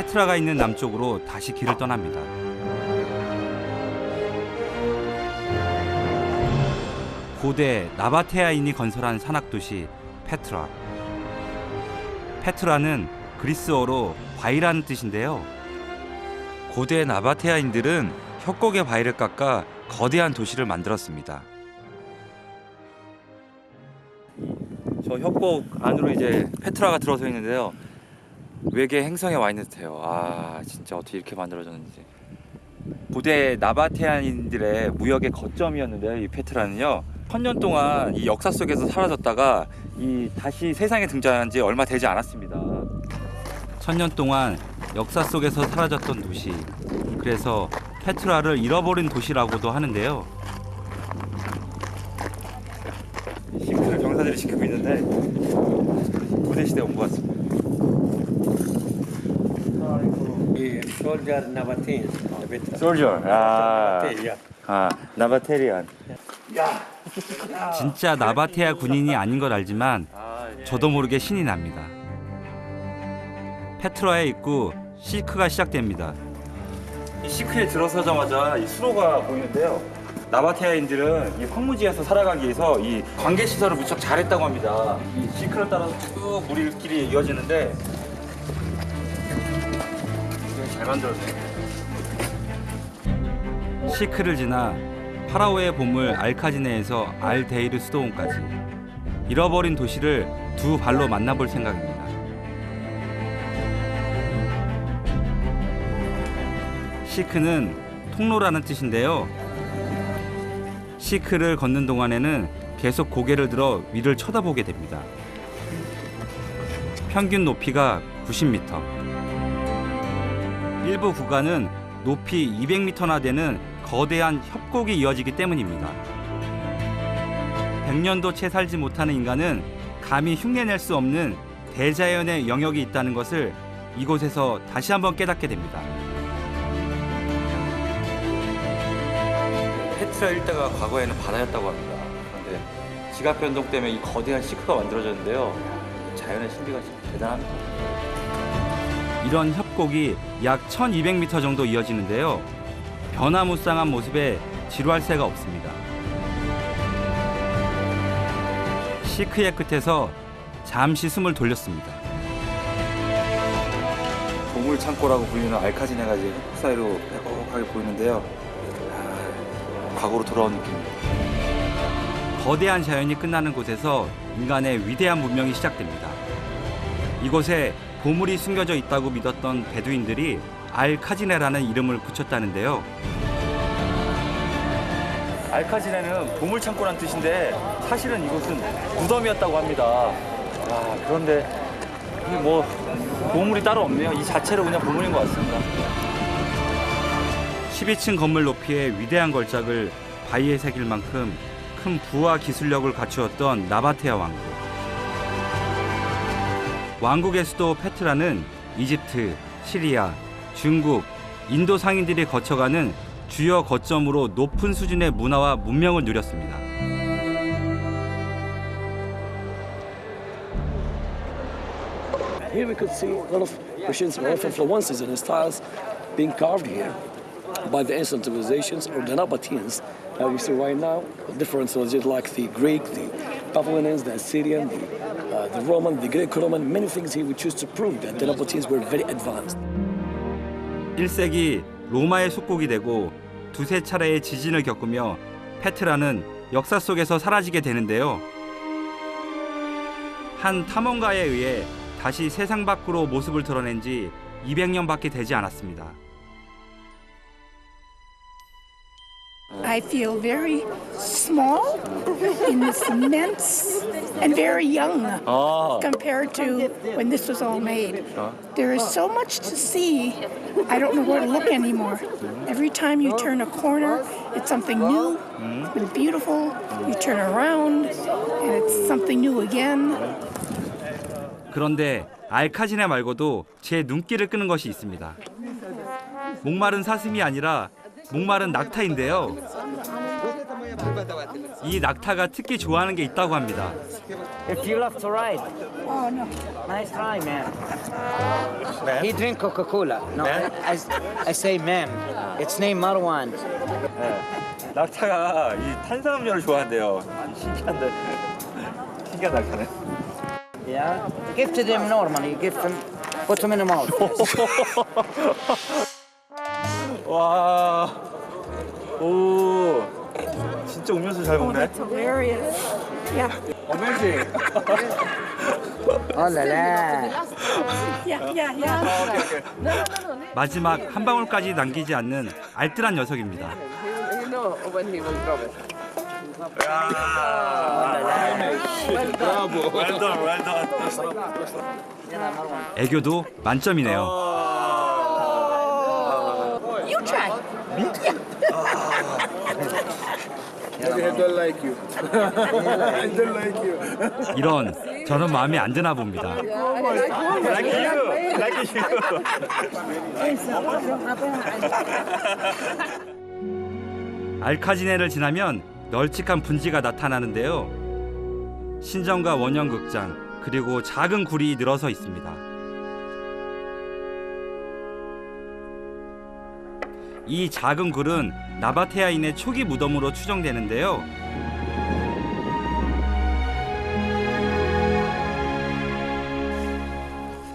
페트라가 있는 남쪽으로 다시 길을 떠납니다. 고대 나바테아인이 건설한 산악도시 페트라. 페트라는 그리스어로 바위라는 뜻인데요. 고대 나바테아인들은 협곡의 바위를 깎아 거대한 도시를 만들었습니다. 저 협곡 안으로 이제 페트라가 들어서 있는데요. 외계 행성에 와 있는 듯해요. 아, 진짜 어떻게 이렇게 만들어졌는지. 고대 나바테아인들의 무역의 거점이었는데요. 이 페트라는요. 1000년 동안 이 역사 속에서 사라졌다가 다시 세상에 등장한 지 얼마 되지 않았습니다. 1000년 동안 역사 속에서 사라졌던 도시. 그래서 페트라를 잃어버린 도시라고도 하는데요. 싱크를 병사들이 지키고 있는데 고대 시대에 온 것 같습니다. Soldier Nabateans. 솔저. 나바테리안. 진짜 나바테아 군인이 아닌 걸 알지만 저도 모르게 신이 납니다. 페트라의 입구 시크가 시작됩니다. 이 시크에 들어서자마자 이 수로가 보이는데요. 나바테아인들은 이 황무지에서 살아가기 위해서 이 관계 시설을 무척 잘했다고 합니다. 이 시크를 따라서 쭉 물길이 이어지는데 되게 잘 만들었네. 시크를 지나 파라오의 보물 알카지네에서 알데이르 수도원까지 잃어버린 도시를 두 발로 만나볼 생각입니다. 시크는 통로라는 뜻인데요. 시크를 걷는 동안에는 계속 고개를 들어 위를 쳐다보게 됩니다. 평균 높이가 90m. 일부 구간은 높이 200m나 되는 거대한 협곡이 이어지기 때문입니다. 100년도 채 살지 못하는 인간은 감히 흉내낼 수 없는 대자연의 영역이 있다는 것을 이곳에서 다시 한번 깨닫게 됩니다. 페트라 일대가 과거에는 바다였다고 합니다. 그런데 지각 변동 때문에 이 거대한 시크가 만들어졌는데요. 자연의 신비가 진짜 대단합니다. 이런 협곡이 약 1200m 정도 이어지는데요. 변화무쌍한 모습에 지루할 새가 없습니다. 시크의 끝에서 잠시 숨을 돌렸습니다. 보물 창고라고 불리는 알카지네가 이제 협곡 사이로 빼곡하게 보이는데요. 과거로 돌아온 느낌입니다. 거대한 자연이 끝나는 곳에서 인간의 위대한 문명이 시작됩니다. 이곳에 보물이 숨겨져 있다고 믿었던 베두인들이 알카지네라는 이름을 붙였다는데요. 알카지네는 보물창고란 뜻인데 사실은 이곳은 무덤이었다고 합니다. 그런데 뭐 보물이 따로 없네요. 이 자체로 그냥 보물인 것 같습니다. 12층 건물 높이의 위대한 걸작을 바위에 새길 만큼 큰 부와 기술력을 갖추었던 나바테아 왕국. 왕국의 수도 페트라는 이집트, 시리아, 중국, 인도 상인들이 거쳐가는 주요 거점으로 높은 수준의 문화와 문명을 누렸습니다. Here we could see a lot of Persians, a lot of influences and styles being carved here by the ancient civilizations or the Nabateans. We see right now different civilizations like the Greek, the Babylonians, the Assyrian, the Roman, the Greco-Roman. Many things here we choose to prove that the Nabateans were very advanced. 1세기 로마의 속국이 되고 두세 차례의 지진을 겪으며 페트라는 역사 속에서 사라지게 되는데요. 한 탐험가에 의해 다시 세상 밖으로 모습을 드러낸 지 200년밖에 되지 않았습니다. I feel very small in this immense and very young compared to when this was all made. There is so much to see, I don't know where to look anymore. Every time you turn a corner, it's something new and beautiful. You turn around and it's something new again. 그런데 알카지네 말고도 제 눈길을 끄는 것이 있습니다. 목마른 사슴이 아니라 목마른 낙타인데요. 이 낙타가 특히 좋아하는 게 있다고 합니다. If you love to ride, Oh no. nice try, man. He drink Coca-Cola. No, I say ma'am. It's named Marwan. 낙타가 이 탄산음료를 좋아한대요. 신기한데. 신기한 낙타네. Yeah. Give to them normally. Give them. Put them in the mouth. 와. 오. 진짜 음료수 잘 먹네. That's hilarious. Yeah, 어메이징. Oh la la. yeah. 마지막 한 방울까지 남기지 않는 알뜰한 녀석입니다. 애교도 만점이네요. You try. 이런 저런 마음에 안 드나 봅니다. 알카지네를 지나면 널찍한 분지가 나타나는데요. 신전과 원형극장 그리고 작은 굴이 늘어서 있습니다. 이 작은 굴은 나바테아인의 초기 무덤으로 추정되는데요.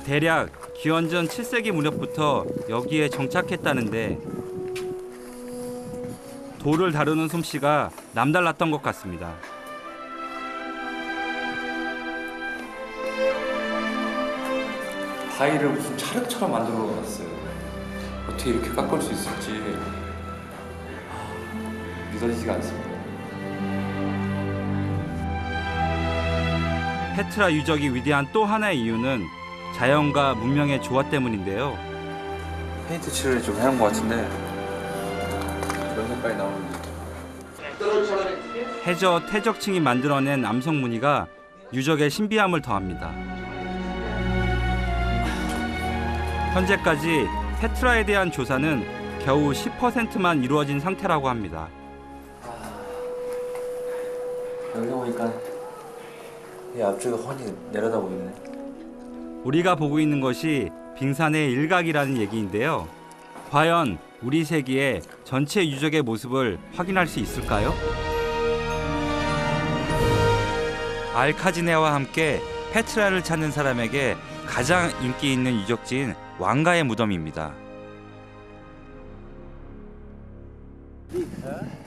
대략 기원전 7세기 무렵부터 여기에 정착했다는데 돌을 다루는 솜씨가 남달랐던 것 같습니다. 바위를 무슨 찰흙처럼 만들어 놨어요. 어떻게 이렇게 깎을 수 있을지 믿어지지가 않습니다. 페트라 유적이 위대한 또 하나의 이유는 자연과 문명의 조화 때문인데요. 페인트 칠을 좀 해놓은 것 같은데 이런 색깔이 나오는데 해저 태적층이 만들어낸 암석 무늬가 유적의 신비함을 더합니다. 현재까지 페트라에 대한 조사는 겨우 10%만 이루어진 상태라고 합니다. 여기 보니까 이 앞쪽에 훤히 내려다 보이네. 우리가 보고 있는 것이 빙산의 일각이라는 얘기인데요. 과연 우리 세기의 전체 유적의 모습을 확인할 수 있을까요? 알카지네와 함께 페트라를 찾는 사람에게 가장 인기 있는 유적지인 왕가의 무덤입니다.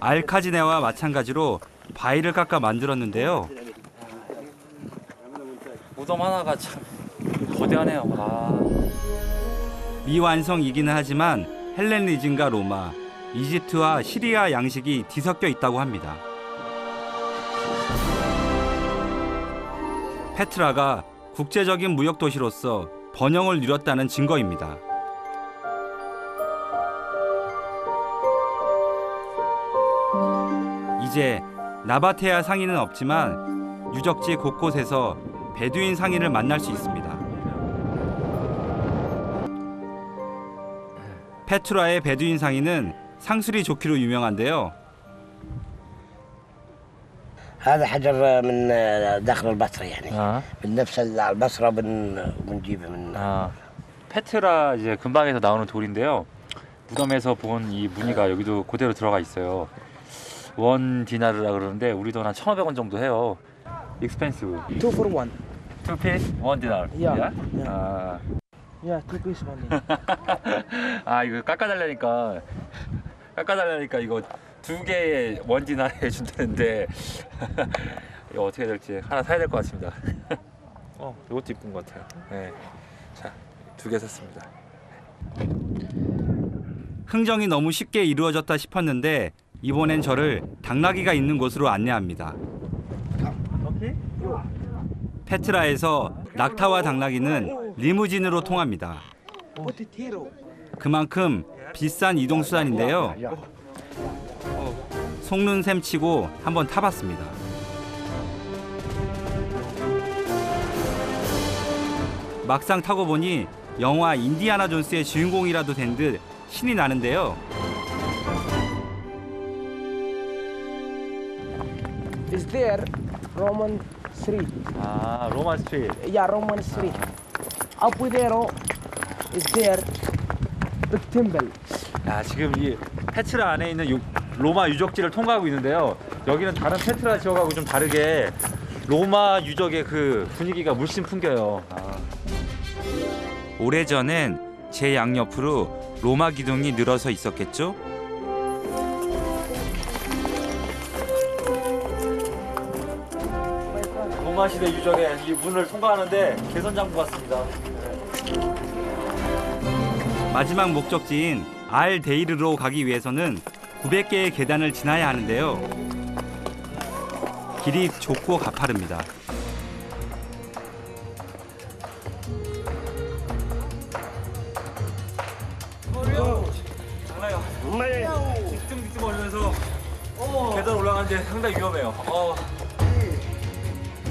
알카지네와 마찬가지로 바위를 깎아 만들었는데요. 무덤 하나가 참 거대하네요. 미완성이기는 하지만 헬레니즘과 로마, 이집트와 시리아 양식이 뒤섞여 있다고 합니다. 페트라가 국제적인 무역 도시로서 번영을 이뤘다는 증거입니다. 이제 나바테아 상인은 없지만 유적지 곳곳에서 베두인 상인을 만날 수 있습니다. 페트라의 베두인 상인은 상술이 좋기로 유명한데요. هذا حجر من داخل البصرة يعني من نفس البصرة بنجيبه من 페트라 이제 근방에서 나오는 돌인데요. 무덤에서 본 이 무늬가 여기도 그대로 들어가 있어요. 원 디나르라 그러는데 우리 돈 한 1,500원 정도 해요. expensive. 2 for 1. Two piece, one dinar. Yeah. 아, Yeah, 2 piece only. 아 이거 깎아달라니까 이거 2개의 원 디나르 해준다는데 이거 어떻게 될지 하나 사야 될 것 같습니다. 이것도 이쁜 것 같아요. 네, 자 2개 샀습니다. 흥정이 너무 쉽게 이루어졌다 싶었는데 이번엔 저를 당나귀가 있는 곳으로 안내합니다. 페트라에서 낙타와 당나귀는 리무진으로 통합니다. 그만큼 비싼 이동수단인데요. 속는 셈 치고 한번 타봤습니다. 막상 타고 보니 영화 인디아나 존스의 주인공이라도 된 듯 신이 나는데요. Is there Roman street? 아 로만 스트리트. Yeah, Roman street. Up there, is there big temple. 야, 지금 이 페트라 안에 있는 로마 유적지를 통과하고 있는데요. 여기는 다른 페트라 지역하고 좀 다르게 로마 유적의 그 분위기가 물씬 풍겨요. 오래전엔 제 양옆으로 로마 기둥이 늘어서 있었겠죠? 로마 시대 유적의 이 문을 통과하는데 개선 장부 같습니다. 마지막 목적지인 알데이르로 가기 위해서는 900개의 계단을 지나야 하는데요. 길이 좁고 가파릅니다. 장난이야. 뒤뚱뒤뚱 거리면서 계단 올라가는데 상당히 위험해요.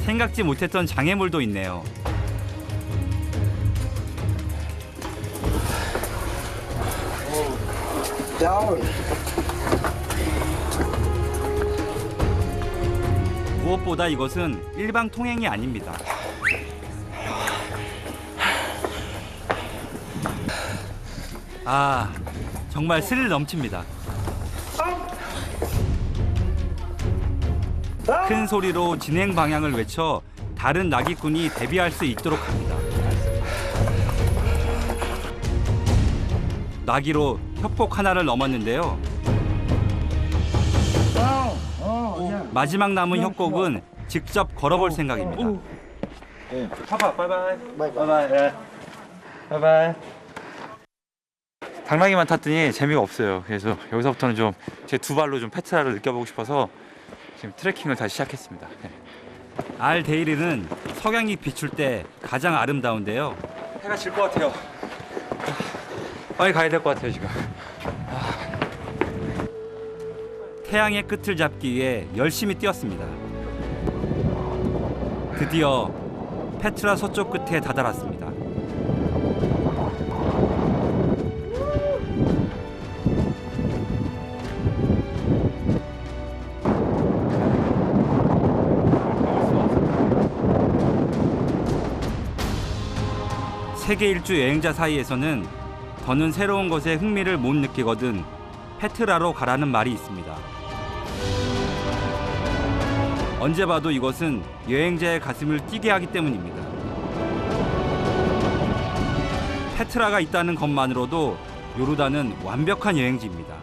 생각지 못했던 장애물도 있네요. 무엇보다 이것은 일방 통행이 아닙니다. 아, 정말 스릴 넘칩니다. 큰 소리로 진행 방향을 외쳐 다른 나기꾼이 대비할 수 있도록 합니다. 나기로 협곡 하나를 넘었는데요. 마지막 남은 협곡은 직접 걸어볼 생각입니다. 파파, 바이바이. 바이바이. 당나귀만 탔더니 재미가 없어요. 그래서 여기서부터는 좀 제 두 발로 좀 페트라를 느껴보고 싶어서 지금 트레킹을 다시 시작했습니다. 알데이르는 석양이 비출 때 가장 아름다운데요. 해가 질 것 같아요. 빨리 가야 될 것 같아요, 지금. 태양의 끝을 잡기 위해 열심히 뛰었습니다. 드디어 페트라 서쪽 끝에 다다랐습니다. 세계 일주 여행자 사이에서는 더는 새로운 것에 흥미를 못 느끼거든 페트라로 가라는 말이 있습니다. 언제 봐도 이것은 여행자의 가슴을 뛰게 하기 때문입니다. 페트라가 있다는 것만으로도 요르단은 완벽한 여행지입니다.